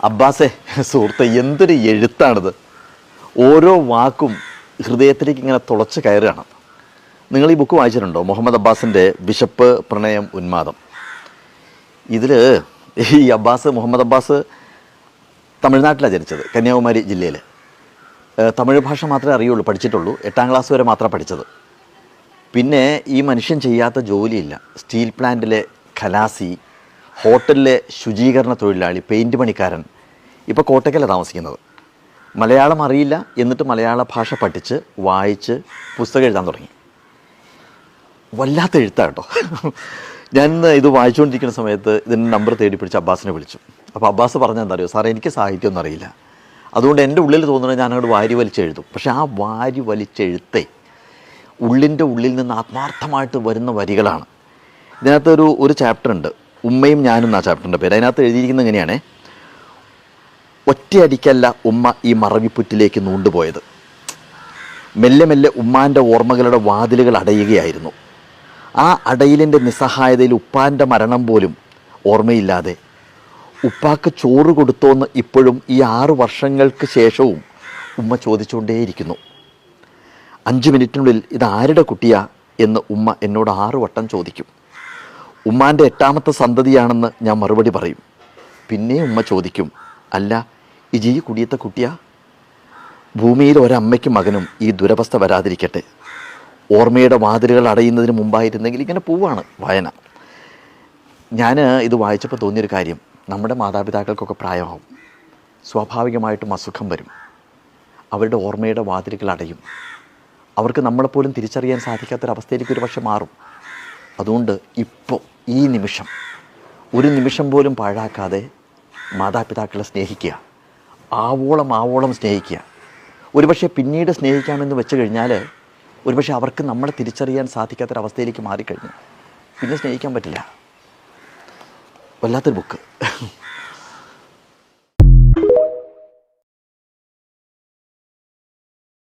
അബ്ബാസെ സുഹൃത്തെ, എന്തൊരു എഴുത്താണിത്. ഓരോ വാക്കും ഹൃദയത്തിലേക്ക് ഇങ്ങനെ തുളച്ച് കയറുകയാണ്. നിങ്ങൾ ഈ ബുക്ക് വായിച്ചിട്ടുണ്ടോ? മുഹമ്മദ് അബ്ബാസിൻ്റെ വിശപ്പ്, പ്രണയം, ഉന്മാദം. ഇതിൽ ഈ മുഹമ്മദ് അബ്ബാസ് തമിഴ്നാട്ടിലാണ് ജനിച്ചത്, കന്യാകുമാരി ജില്ലയിൽ. തമിഴ് ഭാഷ മാത്രമേ അറിയുള്ളൂ, പഠിച്ചിട്ടുള്ളൂ. 8ാം ക്ലാസ് വരെ മാത്രമാണ് പഠിച്ചത്. പിന്നെ ഈ മനുഷ്യൻ ചെയ്യാത്ത ജോലിയില്ല. സ്റ്റീൽ പ്ലാന്റിലെ ഖലാസി, ഹോട്ടലിലെ ശുചീകരണ തൊഴിലാളി, പെയിൻറ്റ് പണിക്കാരൻ. ഇപ്പോൾ കോട്ടയ്ക്കലാണ് താമസിക്കുന്നത്. മലയാളം അറിയില്ല, എന്നിട്ട് മലയാള ഭാഷ പഠിച്ച് വായിച്ച് പുസ്തകം എഴുതാൻ തുടങ്ങി. വല്ലാത്ത എഴുത്താണ് കേട്ടോ. ഞാൻ ഇത് വായിച്ചുകൊണ്ടിരിക്കുന്ന സമയത്ത് ഇതിൻ്റെ നമ്പർ തേടി പിടിച്ച് അബ്ബാസിനെ വിളിച്ചു. അപ്പോൾ അബ്ബാസ് പറഞ്ഞാൽ എന്താ അറിയോ, സാറേ എനിക്ക് സാഹിത്യമൊന്നും അറിയില്ല, അതുകൊണ്ട് എൻ്റെ ഉള്ളിൽ തോന്നുന്നത് ഞാൻ അങ്ങോട്ട് വാരി വലിച്ചെഴുതും. പക്ഷേ ആ വാരി വലിച്ചെഴുത്തേ ഉള്ളിൻ്റെ ഉള്ളിൽ നിന്ന് ആത്മാർത്ഥമായിട്ട് വരുന്ന വരികളാണ്. ഇതിനകത്ത് ഒരു ചാപ്റ്റർ ഉണ്ട്, ഉമ്മയും ഞാനും എന്നാ ചാപ്റ്ററിൻ്റെ പേര്. അതിനകത്ത് എഴുതിയിരിക്കുന്നത് എങ്ങനെയാണേ: ഒറ്റയടിക്കല്ല ഉമ്മ ഈ മറവിപ്പുറ്റിലേക്ക് നൂണ്ടുപോയത്. മെല്ലെ മെല്ലെ ഉമ്മാൻ്റെ ഓർമ്മകളുടെ വാതിലുകൾ അടയുകയായിരുന്നു. ആ അടയിലിൻ്റെ നിസ്സഹായതയിൽ ഉപ്പാൻ്റെ മരണം പോലും ഓർമ്മയില്ലാതെ ഉപ്പാക്ക് ചോറ് കൊടുത്തോന്ന് ഇപ്പോഴും ഈ 6 വർഷങ്ങൾക്ക് ശേഷവും ഉമ്മ ചോദിച്ചുകൊണ്ടേയിരിക്കുന്നു. 5 മിനിറ്റിനുള്ളിൽ ഇതാരുടെ കുട്ടിയാ എന്ന് ഉമ്മ എന്നോട് 6 വട്ടം ചോദിക്കും. ഉമ്മാൻ്റെ 8ാമത്തെ സന്തതിയാണെന്ന് ഞാൻ മറുപടി പറയും. പിന്നെ ഉമ്മ ചോദിക്കും, അല്ല ഇജി കുടിയത്തെ കുട്ടിയാ? ഭൂമിയിൽ ഒരമ്മയ്ക്കും മകനും ഈ ദുരവസ്ഥ വരാതിരിക്കട്ടെ. ഓർമ്മയുടെ വാതിലുകൾ അടയുന്നതിന് മുമ്പായിരുന്നെങ്കിൽ. ഇങ്ങനെ പോവാണ് വായന. ഞാൻ ഇത് വായിച്ചപ്പോൾ തോന്നിയൊരു കാര്യം, നമ്മുടെ മാതാപിതാക്കൾക്കൊക്കെ പ്രായമാവും, സ്വാഭാവികമായിട്ടും അസുഖം വരും, അവരുടെ ഓർമ്മയുടെ വാതിലുകൾ അടയും, അവർക്ക് നമ്മളെപ്പോലും തിരിച്ചറിയാൻ സാധിക്കാത്തൊരവസ്ഥയിലേക്ക് ഒരു പക്ഷെ മാറും. അതുകൊണ്ട് ഇപ്പോൾ ഈ നിമിഷം, ഒരു നിമിഷം പോലും പാഴാക്കാതെ മാതാപിതാക്കളെ സ്നേഹിക്കുക, ആവോളം സ്നേഹിക്കുക. ഒരുപക്ഷെ പിന്നീട് സ്നേഹിക്കാമെന്ന് വെച്ച് കഴിഞ്ഞാൽ ഒരുപക്ഷെ അവർക്ക് നമ്മളെ തിരിച്ചറിയാൻ സാധിക്കാത്തൊരവസ്ഥയിലേക്ക് മാറിക്കഴിഞ്ഞു പിന്നെ സ്നേഹിക്കാൻ പറ്റില്ല. വല്ലാത്തൊരു ബുക്ക്.